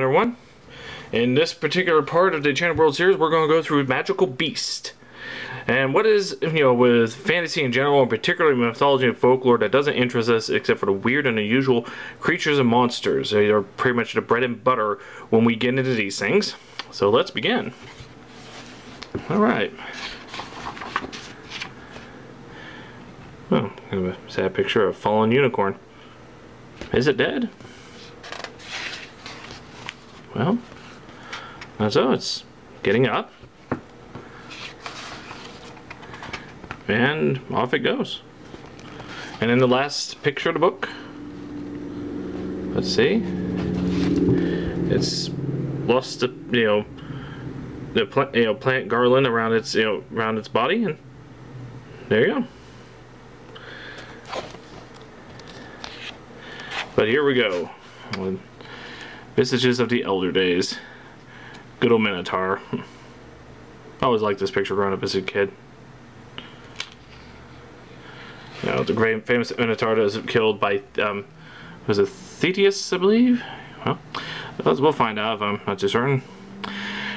Commander 1. In this particular part of the Enchanted World series, we're going to go through Magical Beast. And what is, with fantasy in general, and particularly mythology and folklore, that doesn't interest us except for the weird and unusual creatures and monsters. They are pretty much the bread and butter when we get into these things. So let's begin. Alright. Oh, kind of a sad picture of a fallen unicorn. Is it dead? Well, so it's getting up. And off it goes. And in the last picture of the book, let's see, it's lost the plant garland around its around its body, and there you go. But here we go. Vestiges of the elder days. Good old Minotaur. I always liked this picture growing up as a kid. The great famous Minotaur that was killed by, was it Theseus, I believe? Well, we'll find out if I'm not too certain.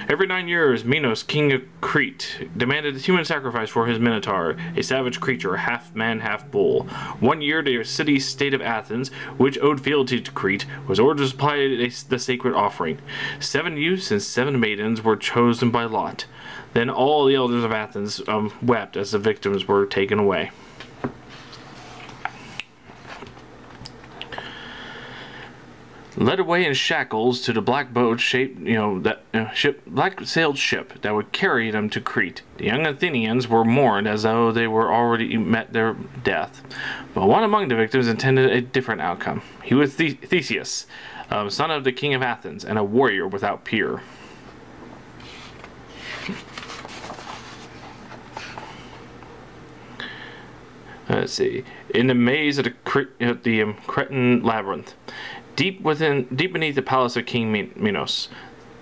Every 9 years, Minos, king of Crete, demanded a human sacrifice for his Minotaur, a savage creature, half man, half bull. 1 year, the city-state of Athens, which owed fealty to Crete, was ordered to supply the sacred offering. 7 youths and 7 maidens were chosen by lot. Then all the elders of Athens wept as the victims were taken away. Led away in shackles to the black boat shaped, black-sailed ship that would carry them to Crete. The young Athenians were mourned as though they were already met their death. But one among the victims intended a different outcome. He was Theseus, son of the king of Athens, and a warrior without peer. Let's see. In the maze of the Cretan labyrinth, deep beneath the palace of King Minos,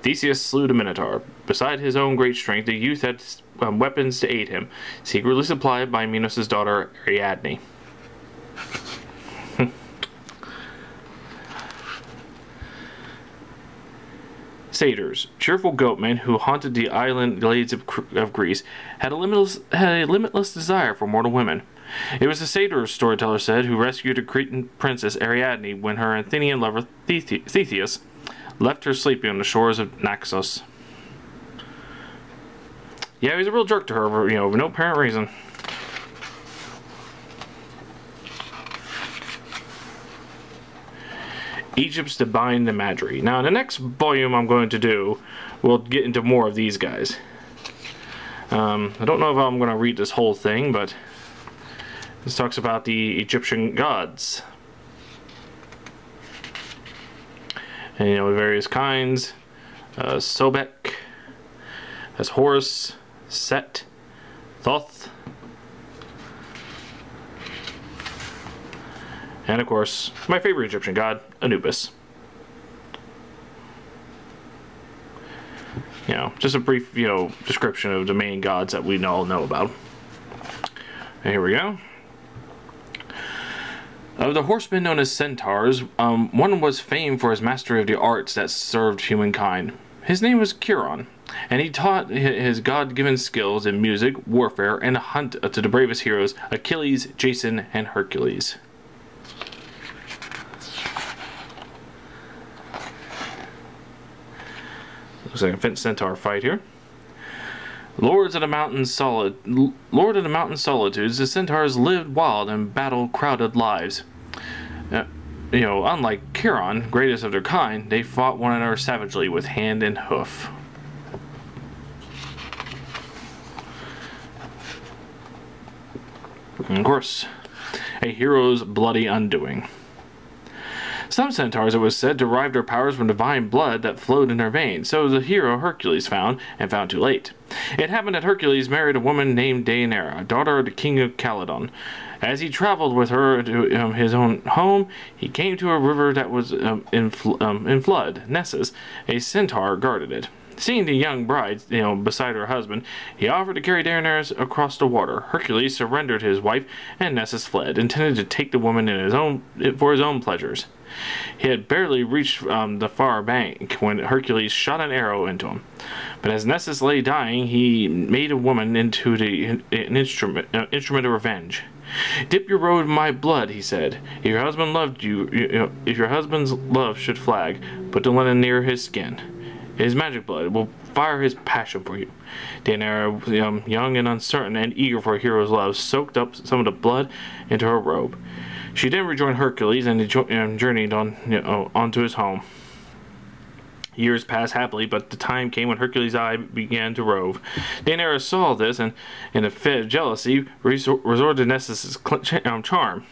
Theseus slew the Minotaur. Beside his own great strength, the youth had weapons to aid him, secretly supplied by Minos' daughter Ariadne. Satyrs, cheerful goatmen who haunted the island glades of Greece, had a limitless desire for mortal women. It was the satyrs, storyteller said, who rescued a Cretan princess Ariadne when her Athenian lover Theseus left her sleeping on the shores of Naxos. Yeah, he was a real jerk to her for no apparent reason. Egypt's divine imagery. Now, in the next volume I'm going to do, we'll get into more of these guys. I don't know if I'm going to read this whole thing, but this talks about the Egyptian gods. And, various kinds. Sobek, as Horus, Set, Thoth, and of course, my favorite Egyptian god, Anubis. Just a brief, description of the main gods that we all know about. And here we go. Of the horsemen known as Centaurs, one was famed for his mastery of the arts that served humankind. His name was Chiron, and he taught his god-given skills in music, warfare, and a hunt to the bravest heroes, Achilles, Jason, and Hercules. Looks like a Finch Centaur fight here. Lord of the mountain solitudes, the Centaurs lived wild and battle-crowded lives. Unlike Chiron, greatest of their kind, they fought one another savagely with hand and hoof. And of course, a hero's bloody undoing. Some centaurs, it was said, derived their powers from divine blood that flowed in their veins, so the hero Hercules found too late. It happened that Hercules married a woman named Deianira, daughter of the king of Calydon. As he traveled with her to his own home, he came to a river that was in flood. Nessus, a centaur, guarded it. Seeing the young bride, beside her husband, he offered to carry Daenerys across the water. Hercules surrendered his wife, and Nessus fled, intending to take the woman for his own pleasures. He had barely reached the far bank when Hercules shot an arrow into him. But as Nessus lay dying, he made a woman into an instrument of revenge. "Dip your robe in my blood," he said. "If your husband loved you, if your husband's love should flag, put the linen near his skin. His magic blood will fire his passion for you." Daenerys, young and uncertain and eager for a hero's love, soaked up some of the blood into her robe. She then rejoined Hercules and journeyed onto his home. Years passed happily, but the time came when Hercules' eye began to rove. Daenerys saw this, and in a fit of jealousy, resorted to Nessus' charm.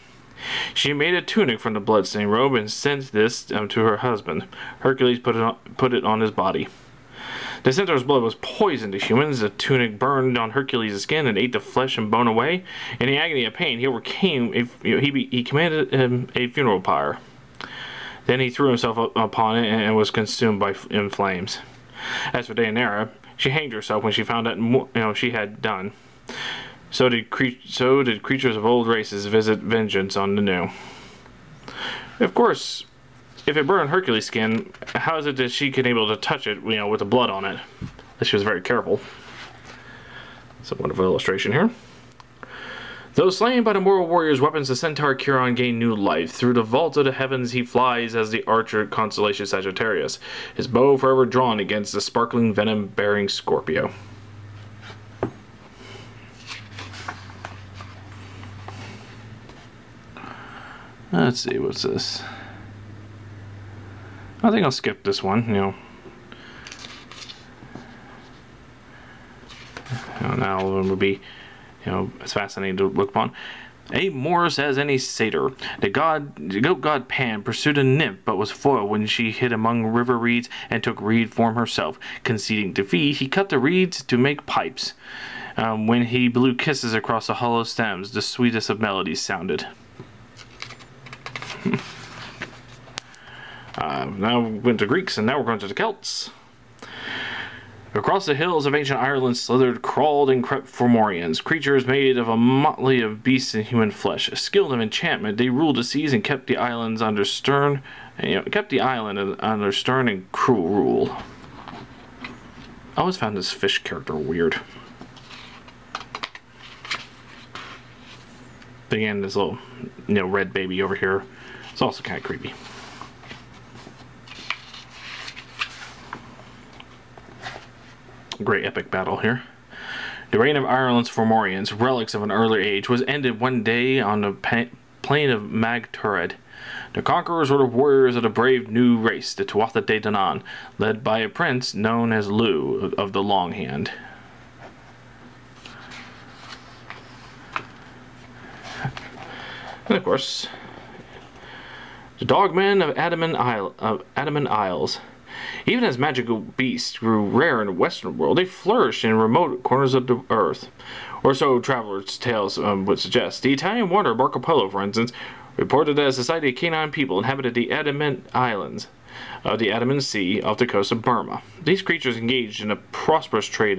She made a tunic from the bloodstained robe and sent this to her husband. Hercules put it on his body. The Centaur's blood was poison to humans. The tunic burned on Hercules' skin and ate the flesh and bone away. In the agony of pain, he overcame. He commanded a funeral pyre. Then he threw himself upon it and was consumed in flames. As for Daenerys, she hanged herself when she found out she had done. So did creatures of old races visit vengeance on the new. Of course, if it burned Hercules' skin, how is it that she could be able to touch it, with the blood on it? She was very careful. It's a wonderful illustration here. Though slain by the mortal warrior's weapons, the centaur Chiron gained new life. Through the vault of the heavens he flies as the archer constellation Sagittarius, his bow forever drawn against the sparkling venom-bearing Scorpio. Let's see, what's this? I think I'll skip this one, Now all of them would be, it's fascinating to look upon. Amorous as any satyr, the goat god Pan pursued a nymph, but was foiled when she hid among river reeds and took reed form herself. Conceding defeat, he cut the reeds to make pipes. When he blew kisses across the hollow stems, the sweetest of melodies sounded. Now we went to Greeks, and now we're going to the Celts. Across the hills of ancient Ireland crawled and crept Fomorians, creatures made of a motley of beasts and human flesh. Skilled in enchantment, they ruled the seas and kept the island under stern and cruel rule. I always found this fish character weird. Again, this little, red baby over here. It's also kind of creepy. Great epic battle here. The reign of Ireland's Fomorians, relics of an earlier age, was ended one day on the plain of Magtured. The conquerors were the warriors of the brave new race, the Tuatha De Danann, led by a prince known as Lugh of the Long Hand. And of course, the dogmen of Adamant Isles. Even as magical beasts grew rare in the Western world, they flourished in remote corners of the earth. Or so travelers' tales would suggest. The Italian wonder Marco Polo, for instance, reported that a society of canine people inhabited the Adamant Islands of the Andaman Sea off the coast of Burma. These creatures engaged in a prosperous trade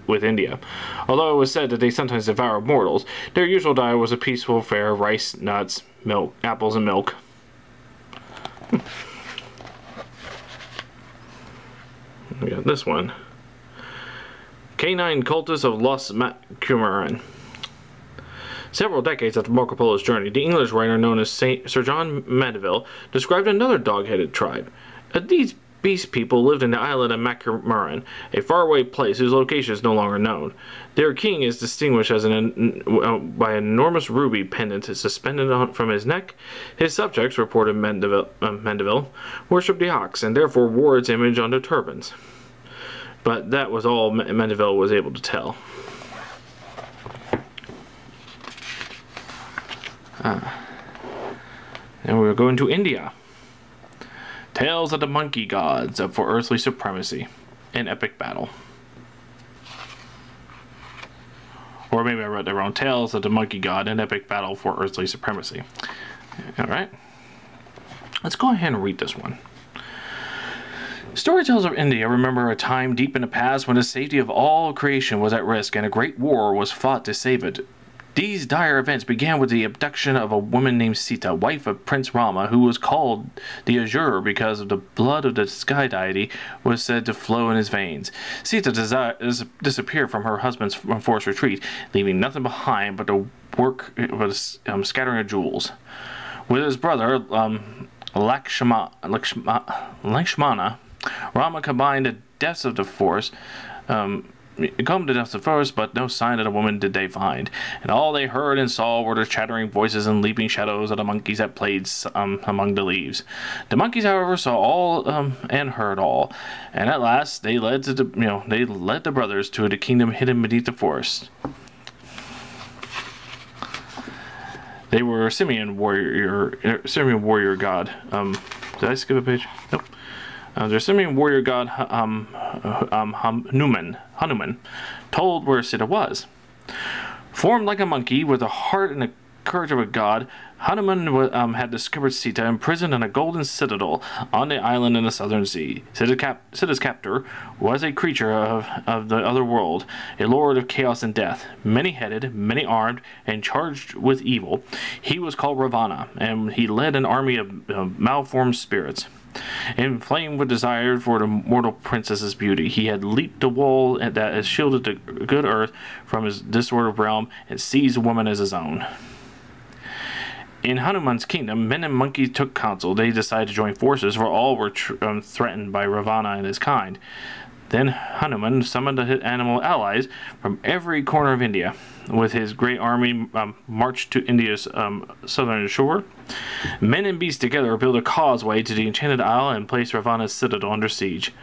with India. Although it was said that they sometimes devoured mortals, their usual diet was a peaceful fare of rice, nuts, milk, apples, and milk. We got this one. Canine cultists of Los Cumaran. Several decades after Marco Polo's journey, the English writer known as Sir John Mandeville described another dog-headed tribe. These beast people lived in the island of Macurmaran, a faraway place whose location is no longer known. Their king is distinguished as by an enormous ruby pendant suspended from his neck. His subjects, reported Mandeville, worship the ox and therefore wore its image on their turbans. But that was all Mandeville was able to tell. Now we're going to India. Tales of the monkey gods for earthly supremacy. An epic battle. Or maybe I wrote that wrong. Tales of the monkey god, an epic battle for earthly supremacy. Alright. Let's go ahead and read this one. Storytellers of India remember a time deep in the past when the safety of all creation was at risk and a great war was fought to save it. These dire events began with the abduction of a woman named Sita, wife of Prince Rama, who was called the Azure because of the blood of the sky deity was said to flow in his veins. Sita disappeared from her husband's forced retreat, leaving nothing behind but the work was scattering of jewels. With his brother Lakshmana, Rama combined the depths of the forest. Combed the depths of the forest, but no sign of the woman did they find. And all they heard and saw were the chattering voices and leaping shadows of the monkeys that played among the leaves. The monkeys, however, saw all and heard all, and at last they led the brothers to the kingdom hidden beneath the forest. They were Simian warrior god. Did I skip a page? Nope. Their Simian warrior god Hanuman told where Sita was. Formed like a monkey with a heart and the courage of a god, Hanuman had discovered Sita imprisoned in a golden citadel on the island in the southern sea. Sita's captor was a creature of the other world, a lord of chaos and death, many-headed, many-armed, and charged with evil. He was called Ravana, and he led an army of malformed spirits. Inflamed with desire for the mortal princess's beauty, he had leaped the wall that has shielded the good earth from his disordered realm and seized the woman as his own. In Hanuman's kingdom, men and monkeys took counsel. They decided to join forces, for all were threatened by Ravana and his kind. Then Hanuman summoned animal allies from every corner of India. With his great army marched to India's southern shore. Men and beasts together built a causeway to the Enchanted Isle and placed Ravana's citadel under siege.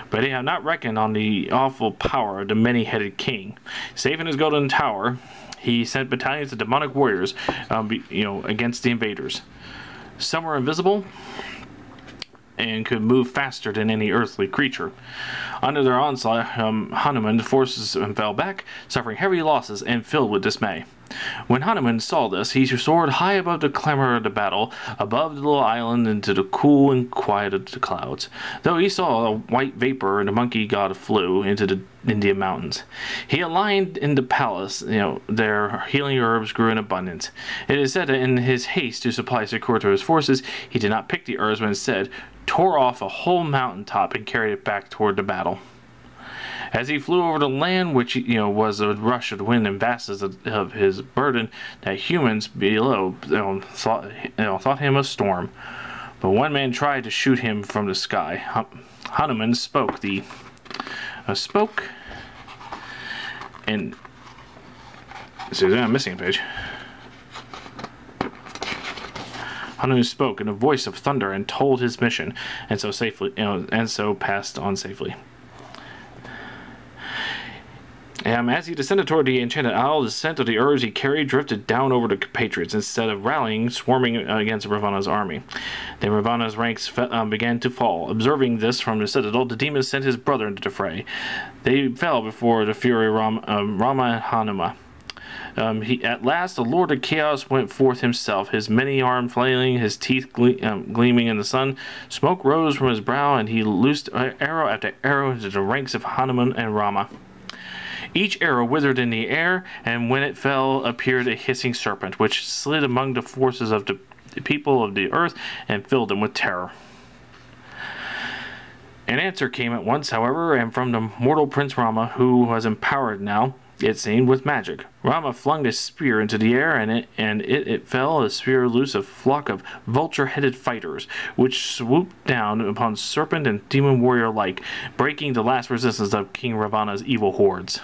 But they have not reckoned on the awful power of the many-headed king. Safe in his golden tower, he sent battalions of demonic warriors against the invaders. Some were invisible and could move faster than any earthly creature. Under their onslaught, Hanuman's forces fell back, suffering heavy losses and filled with dismay. When Hanuman saw this, he soared high above the clamor of the battle, above the little island into the cool and quiet of the clouds. Though he saw a white vapor, and the monkey god flew into the Indian mountains. He aligned in the palace, their healing herbs grew in abundance. It is said that in his haste to supply succor to his forces, he did not pick the herbs, but instead tore off a whole mountaintop and carried it back toward the battle. As he flew over the land, which was a rush of the wind and vastness of his burden, that humans below thought him a storm. But one man tried to shoot him from the sky. Hanuman spoke and I'm missing a page. Hanuman spoke in a voice of thunder and told his mission, and so passed on safely. As he descended toward the Enchanted Isle, the scent of the herbs he carried drifted down over the compatriots instead of rallying, swarming against Ravana's army. Then Ravana's ranks began to fall. Observing this from the citadel, the demon sent his brother into the fray. They fell before the fury of Rama and Hanuman. At last, the Lord of Chaos went forth himself, his many arms flailing, his teeth gleaming in the sun. Smoke rose from his brow, and he loosed arrow after arrow into the ranks of Hanuman and Rama. Each arrow withered in the air, and when it fell, appeared a hissing serpent, which slid among the forces of the people of the earth and filled them with terror. An answer came at once, however, and from the mortal Prince Rama, who was empowered now, it seemed, with magic. Rama flung his spear into the air, and it fell, a spear loose, a flock of vulture-headed fighters, which swooped down upon serpent and demon warrior alike, breaking the last resistance of King Ravana's evil hordes.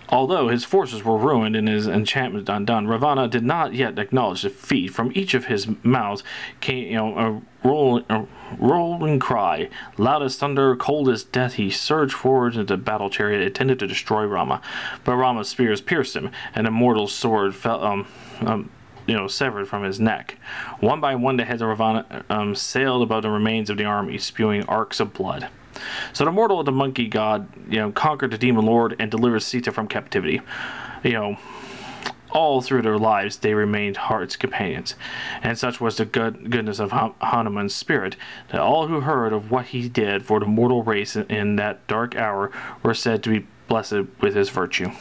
Although his forces were ruined and his enchantment undone, Ravana did not yet acknowledge defeat. From each of his mouths came a rolling cry. Loud as thunder, cold as death, he surged forward into the battle chariot intended to destroy Rama. But Rama's spears pierced him, and the mortal sword fell, severed from his neck. One by one, the heads of Ravana sailed above the remains of the army, spewing arcs of blood. So the mortal of the monkey god, conquered the demon lord and delivered Sita from captivity. All through their lives they remained heart's companions, and such was the goodness of Hanuman's spirit that all who heard of what he did for the mortal race in that dark hour were said to be blessed with his virtue.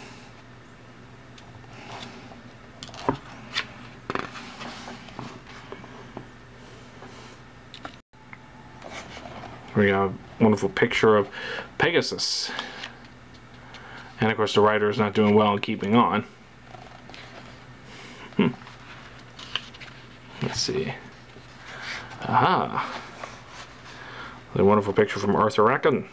We got a wonderful picture of Pegasus, and of course the writer is not doing well in keeping on. Let's see. Aha. A wonderful picture from Arthur Rackham.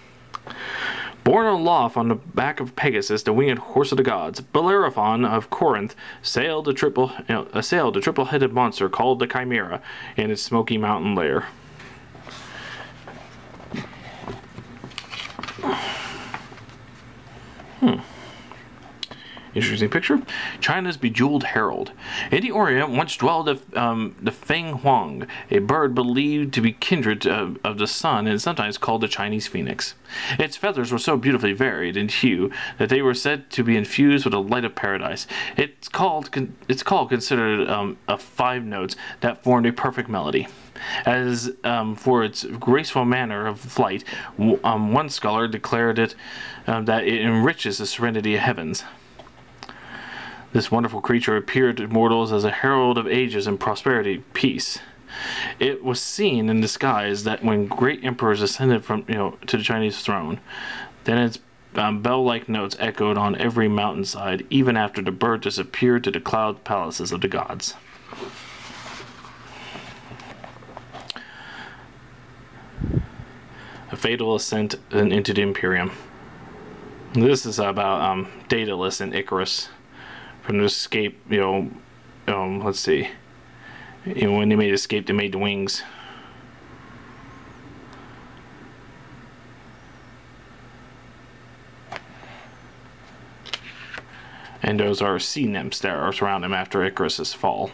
Borne aloft on the back of Pegasus, the winged horse of the gods, Bellerophon of Corinth assailed the triple-headed monster called the Chimera in its smoky mountain lair. Interesting picture. China's bejeweled herald. In the Orient once dwelled the Feng Huang, a bird believed to be kindred of the sun and sometimes called the Chinese phoenix. Its feathers were so beautifully varied in hue that they were said to be infused with the light of paradise. Its call considered of 5 notes that formed a perfect melody. As for its graceful manner of flight, one scholar declared it that it enriches the serenity of heavens. This wonderful creature appeared to mortals as a herald of ages and prosperity, peace. It was seen in disguise that when great emperors ascended from to the Chinese throne, then its bell-like notes echoed on every mountainside, even after the bird disappeared to the cloud palaces of the gods. A fatal ascent into the Imperium. This is about Daedalus and Icarus. From the escape, let's see. When they made escape, they made the wings. And those are sea nymphs that are surround him after Icarus's fall.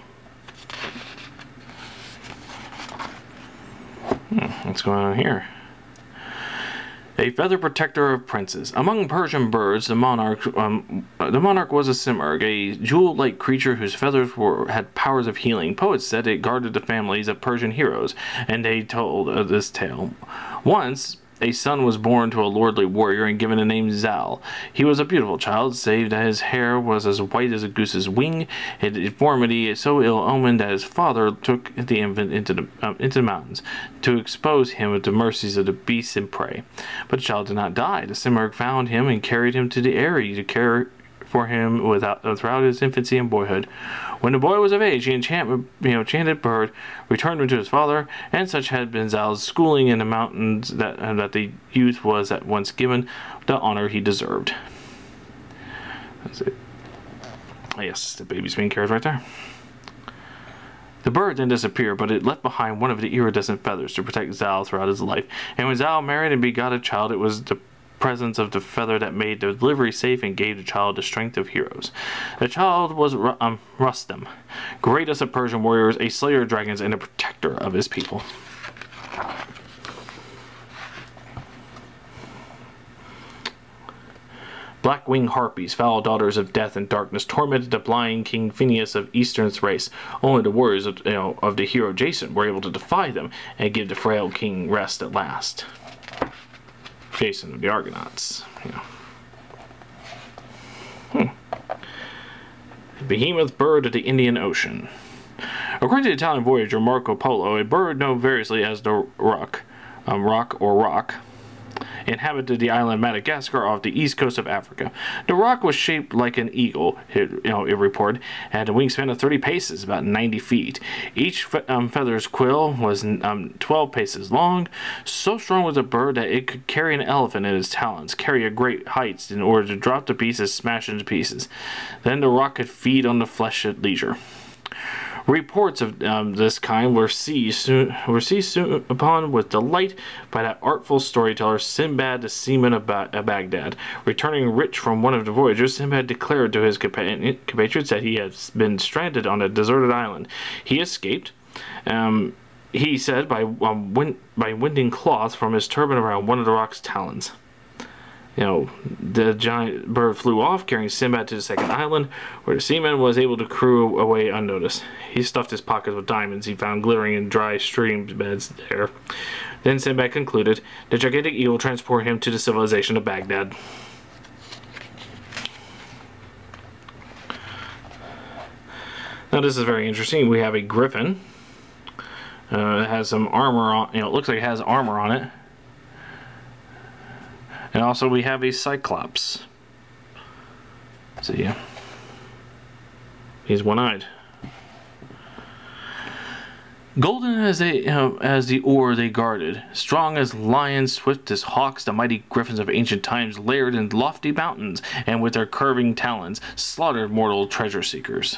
What's going on here? A feather protector of princes. Among Persian birds, the monarch was a Simurgh, a jewel-like creature whose feathers had powers of healing. Poets said it guarded the families of Persian heroes, and they told this tale. Once, a son was born to a lordly warrior and given the name Zal. He was a beautiful child, save that his hair was as white as a goose's wing, a deformity so ill-omened that his father took the infant into the mountains to expose him to the mercies of the beasts and prey. But the child did not die. The Simurgh found him and carried him to the eyrie to care for him throughout his infancy and boyhood. When the boy was of age, the enchanted bird returned him to his father, and such had been Zal's schooling in the mountains that the youth was at once given the honor he deserved. That's it. Yes, the baby's being carried right there. The bird then disappeared, but it left behind one of the iridescent feathers to protect Zal throughout his life. And when Zal married and begot a child, it was the presence of the feather that made the delivery safe and gave the child the strength of heroes. The child was Rustam, greatest of Persian warriors, a slayer of dragons, and a protector of his people. Black-winged harpies, foul daughters of death and darkness, tormented the blind King Phineas of Eastern Thrace. Only the warriors of the hero Jason were able to defy them and give the frail king rest at last. Jason of the Argonauts. Behemoth bird of the Indian Ocean. According to the Italian voyager Marco Polo, a bird known variously as the Roc, inhabited the island Madagascar off the east coast of Africa. The Roc was shaped like an eagle, it reported, and had a wingspan of 30 paces, about 90 feet. Each feather's quill was 12 paces long. So strong was the bird that it could carry an elephant in its talons, carry at great heights in order to drop the pieces, smash into pieces. Then the Roc could feed on the flesh at leisure. Reports of this kind were seized soon upon with delight by that artful storyteller Sinbad, the seaman of Baghdad. Returning rich from one of the voyages, Sinbad declared to his compatriots that he had been stranded on a deserted island. He escaped, he said, by winding cloth from his turban around one of the Roc's talons. The giant bird flew off, carrying Sinbad to the second island, where the seaman was able to crew away unnoticed. He stuffed his pockets with diamonds he found glittering in dry stream beds there. Then Sinbad concluded the gigantic eagle transported him to the civilization of Baghdad. Now this is very interesting. We have a griffin. It has some armor on. It looks like it has armor on it. And also we have a cyclops. So yeah, he's one-eyed. Golden as the ore they guarded, strong as lions, swift as hawks, the mighty griffins of ancient times laired in lofty mountains, and with their curving talons slaughtered mortal treasure seekers.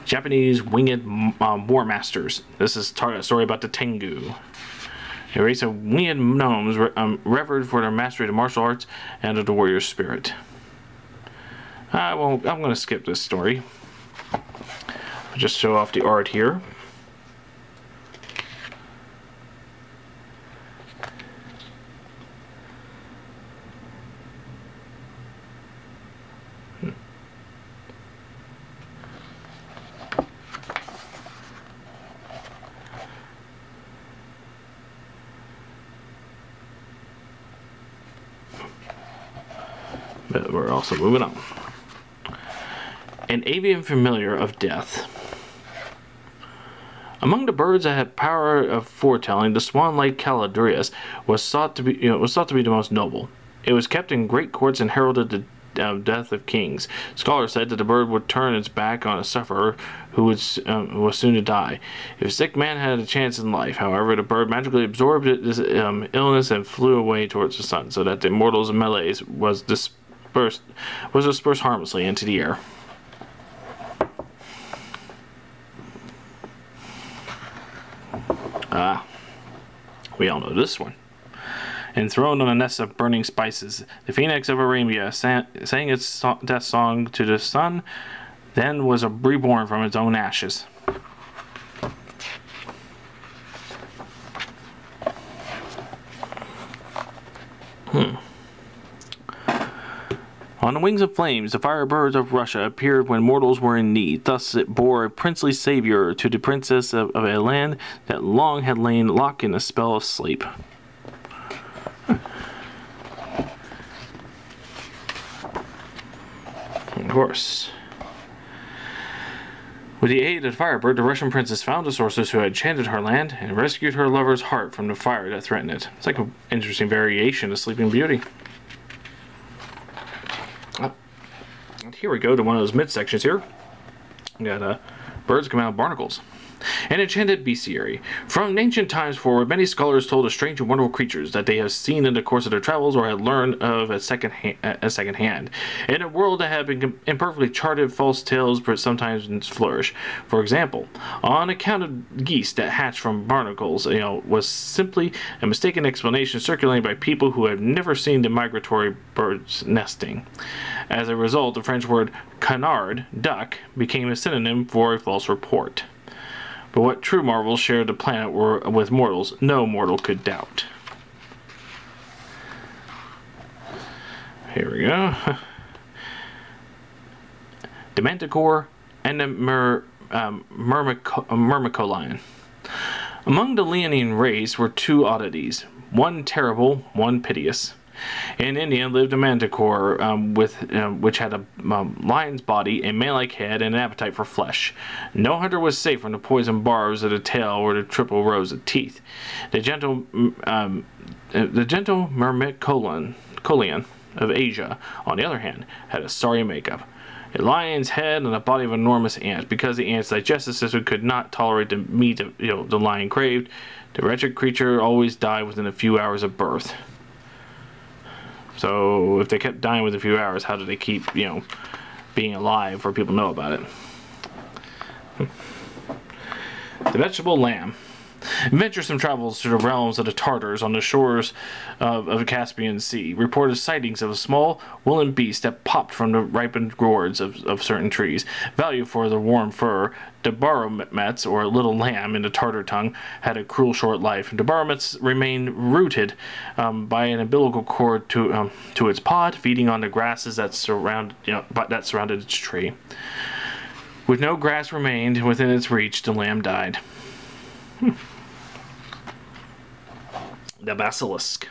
Japanese winged war masters. This is a story about the Tengu. A race of winged gnomes revered for their mastery of martial arts and of the warrior spirit. I'm going to skip this story. I'll just show off the art here. But we're also moving on. An avian familiar of death. Among the birds that had power of foretelling, the swan-like Caladrius was thought to be the most noble. It was kept in great courts and heralded the death of kings. Scholars said that the bird would turn its back on a sufferer who was soon to die. If a sick man had a chance in life, however, the bird magically absorbed his illness and flew away towards the sun, so that the mortal's malaise was dispersed harmlessly into the air. We all know this one. Enthroned on a nest of burning spices, the phoenix of Arabia sang its death song to the sun, then was reborn from its own ashes. On the wings of flames, the firebirds of Russia appeared when mortals were in need. Thus it bore a princely savior to the princess of a land that long had lain locked in a spell of sleep. Of course. With the aid of the firebird, the Russian princess found the sorceress who had enchanted her land and rescued her lover's heart from the fire that threatened it. It's like an interesting variation of Sleeping Beauty. And here we go to one of those mid-sections here. We got birds coming out of barnacles. An enchanted bestiary. From ancient times forward, many scholars told of strange and wonderful creatures that they have seen in the course of their travels or had learned of at second hand. In a world that had been imperfectly charted, false tales sometimes flourish. For example, on account of geese that hatch from barnacles, was simply a mistaken explanation circulated by people who had never seen the migratory birds nesting. As a result, the French word canard, duck, became a synonym for a false report. But what true marvels shared the planet were with mortals, no mortal could doubt. Here we go. The manticore and the myrmecolion. Among the leonine race were two oddities, one terrible, one piteous. In India lived a manticore which had a lion's body, a man-like head, and an appetite for flesh. No hunter was safe from the poisoned barbs of the tail or the triple rows of teeth. The gentle myrmecolion of Asia, on the other hand, had a sorry makeup. A lion's head and the body of enormous ants. Because the ant's digestive system could not tolerate the meat the lion craved, the wretched creature always died within a few hours of birth. So if they kept dying within a few hours, how do they keep, being alive where people know about it? The vegetable lamb. Venturesome travels to the realms of the Tartars on the shores of the Caspian Sea reported sightings of a small woolen beast that popped from the ripened gourds of certain trees. Value for the warm fur, the Baromets, or little lamb in the Tartar tongue, had a cruel short life. The Baromets remained rooted by an umbilical cord to its pod, feeding on the grasses that surrounded its tree. With no grass remained within its reach, the lamb died. The basilisk.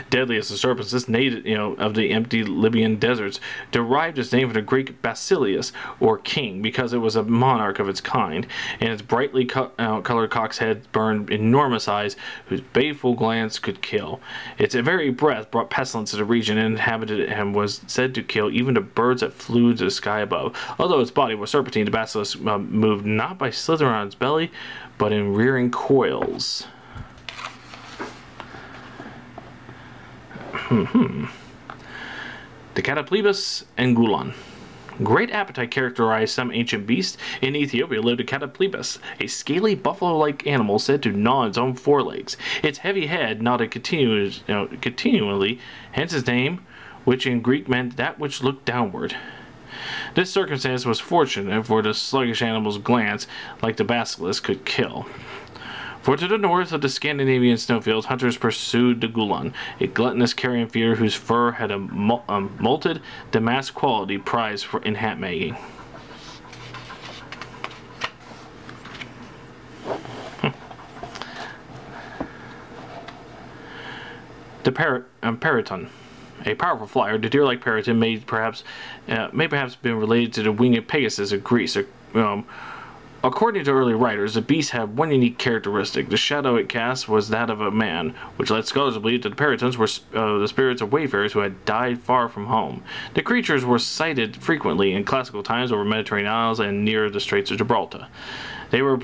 Deadliest of serpents, this native of the empty Libyan deserts, derived its name from the Greek basileus, or king, because it was a monarch of its kind, and its brightly colored cock's head burned enormous eyes whose baleful glance could kill. Its very breath brought pestilence to the region and inhabited it, and was said to kill even the birds that flew to the sky above. Although its body was serpentine, the basilisk moved not by slithering on its belly, but in rearing coils. The Cataplebus and Gulan. Great appetite characterized some ancient beasts. In Ethiopia lived a Cataplebus, a scaly buffalo-like animal said to gnaw its own forelegs. Its heavy head nodded continually, hence its name, which in Greek meant that which looked downward. This circumstance was fortunate, for the sluggish animal's glance, like the basilisk, could kill. For to the north of the Scandinavian snowfields, hunters pursued the Gulan, a gluttonous carrion feeder whose fur had a molted damask quality prized in hat making. The periton. A powerful flyer, the deer-like periton may perhaps been related to the winged Pegasus of Greece. According to early writers, the beast had one unique characteristic. The shadow it cast was that of a man, which led scholars to believe that the peritons were the spirits of wayfarers who had died far from home. The creatures were sighted frequently in classical times over Mediterranean isles and near the Straits of Gibraltar. They were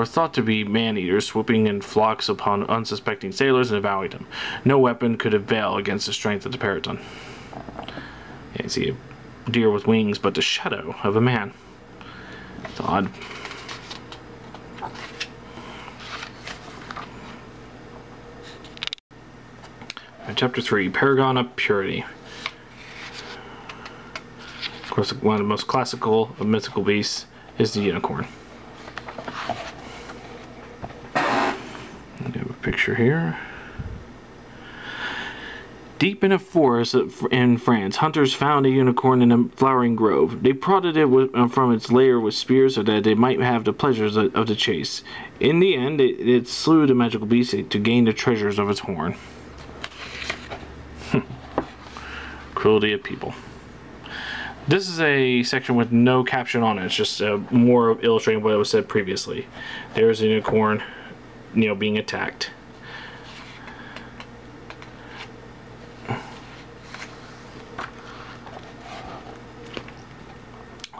thought to be man-eaters, swooping in flocks upon unsuspecting sailors and devouring them. No weapon could avail against the strength of the periton. You see a deer with wings, but the shadow of a man. It's odd. Chapter 3, Paragon of Purity. Of course, one of the most classical of mythical beasts is the unicorn. I have a picture here. Deep in a forest in France, hunters found a unicorn in a flowering grove. They prodded it from its lair with spears so that they might have the pleasures of the chase. In the end, it slew the magical beast to gain the treasures of its horn. Cruelty of people. This is a section with no caption on it. It's just more illustrating what was said previously. There's a unicorn, being attacked.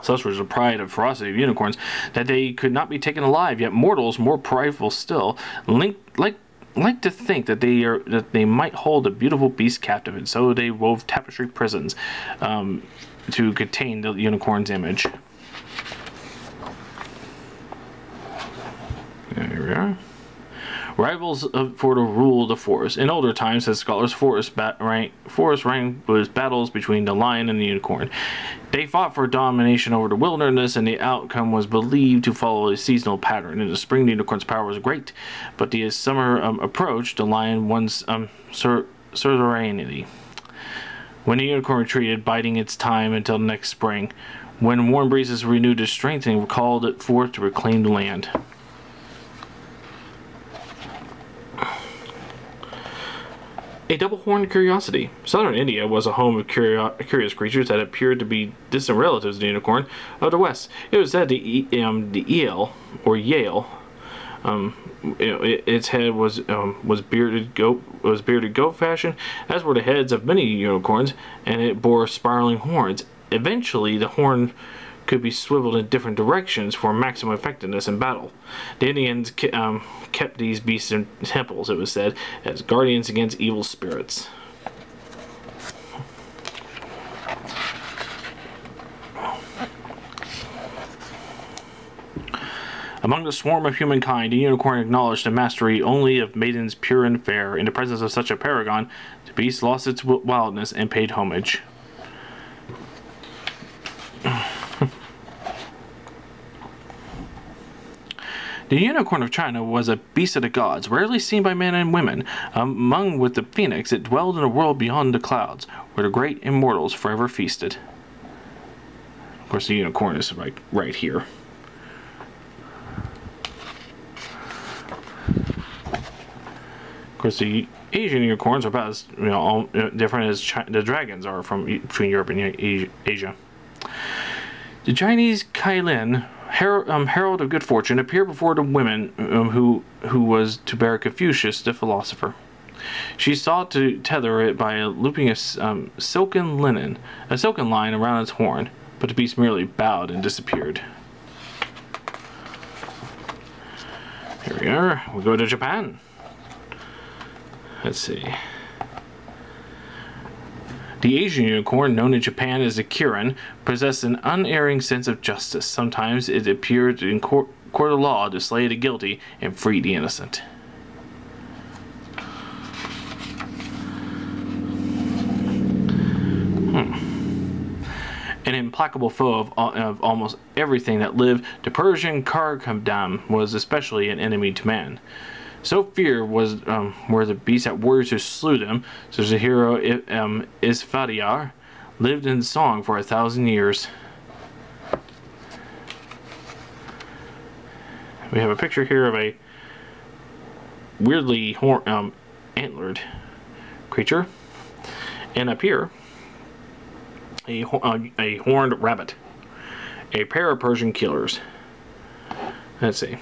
Such was the pride and ferocity of unicorns that they could not be taken alive. Yet mortals, more prideful still, like to think that they might hold a beautiful beast captive, and so they wove tapestry prisons to contain the unicorn's image. There we are. Rivals for the rule of the forest. In older times, says scholars, forest ranked was battles between the lion and the unicorn. They fought for domination over the wilderness, and the outcome was believed to follow a seasonal pattern. In the spring, the unicorn's power was great, but as summer approached, the lion won suzerainty. When the unicorn retreated, biding its time until next spring, when warm breezes renewed its strength and called it forth to reclaim the land. A double-horned curiosity. Southern India was a home of curious creatures that appeared to be distant relatives of the unicorn of the west. It was said the eel, or Yale, its head was bearded goat fashion, as were the heads of many unicorns, and it bore spiraling horns. Eventually, the horn could be swiveled in different directions for maximum effectiveness in battle. The Indians kept these beasts in temples, it was said, as guardians against evil spirits. Among the swarm of humankind, the unicorn acknowledged the mastery only of maidens pure and fair. In the presence of such a paragon, the beast lost its wildness and paid homage. The unicorn of China was a beast of the gods, rarely seen by men and women. Among with the phoenix, it dwelled in a world beyond the clouds, where the great immortals forever feasted. Of course, the unicorn is right here. Of course, the Asian unicorns are about as different as the dragons are from between Europe and Asia. The Chinese Kailin, herald of good fortune, appeared before the women who was to bear Confucius the philosopher. She sought to tether it by looping a silken line around its horn, but the beast merely bowed and disappeared. Here we are. We go to Japan. Let's see. The Asian unicorn, known in Japan as the Kirin, possessed an unerring sense of justice. Sometimes it appeared in court of law to slay the guilty and free the innocent. An implacable foe of almost everything that lived, the Persian Karkadam was especially an enemy to man. So feared were the beasts that warriors who slew them, such as the hero Isfadiyar, lived in song for 1,000 years. We have a picture here of a weirdly antlered creature, and up here, a horned rabbit, a pair of Persian killers. Let's see.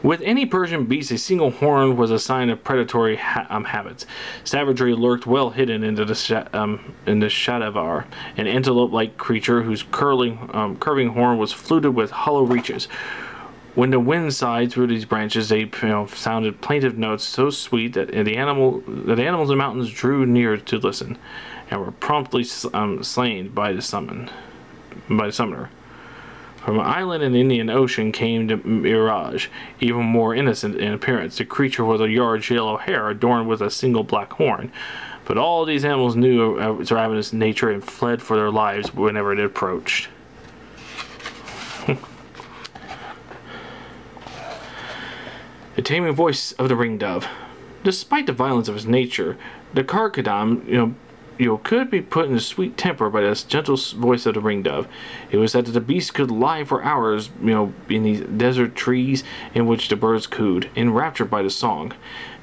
With any Persian beast, a single horn was a sign of predatory habits. Savagery lurked well hidden in the Shadavar, an antelope-like creature whose curving horn was fluted with hollow reaches. When the wind sighed through these branches, they sounded plaintive notes so sweet that the animals in the mountains drew near to listen, and were promptly slain by the summoner. From an island in the Indian Ocean came the mirage, even more innocent in appearance. The creature was a large yellow hare adorned with a single black horn. But all these animals knew of its ravenous nature and fled for their lives whenever it approached. The taming voice of the ringdove. Despite the violence of its nature, the Karkadam, could be put in a sweet temper by the gentle voice of the ringdove. It was said that the beast could lie for hours, in these desert trees in which the birds cooed, enraptured by the song.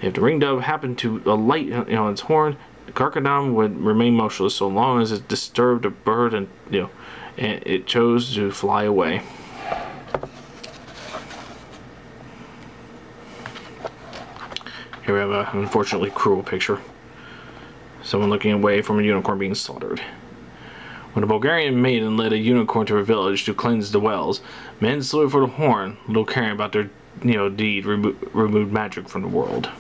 If the ringdove happened to alight its horn, the Karkadam would remain motionless so long as it disturbed the bird and it chose to fly away. Here we have an unfortunately cruel picture. Someone looking away from a unicorn being slaughtered. When a Bulgarian maiden led a unicorn to her village to cleanse the wells, men slew it for the horn, little caring about their deed removed magic from the world.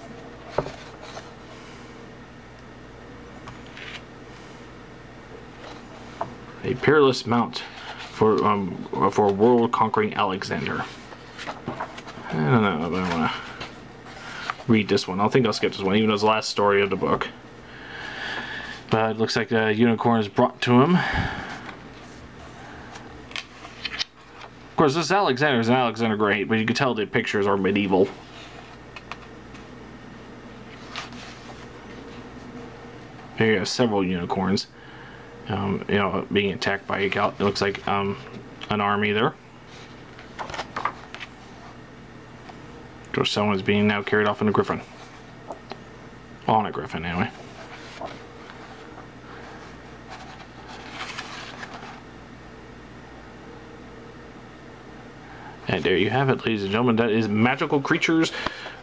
A peerless mount for a world-conquering Alexander. I don't know if I want to read this one. I think I'll skip this one, even though it's the last story of the book. But it looks like the unicorn is brought to him. Of course, this Alexander is an Alexander Great, but you can tell the pictures are medieval. Here you have several unicorns, being attacked by it looks like an army there. Of course, someone's being now carried off in a griffin. On a griffin, anyway. And there you have it, ladies and gentlemen. That is Magical Creatures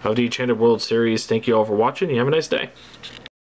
of the Enchanted World series. Thank you all for watching. You have a nice day.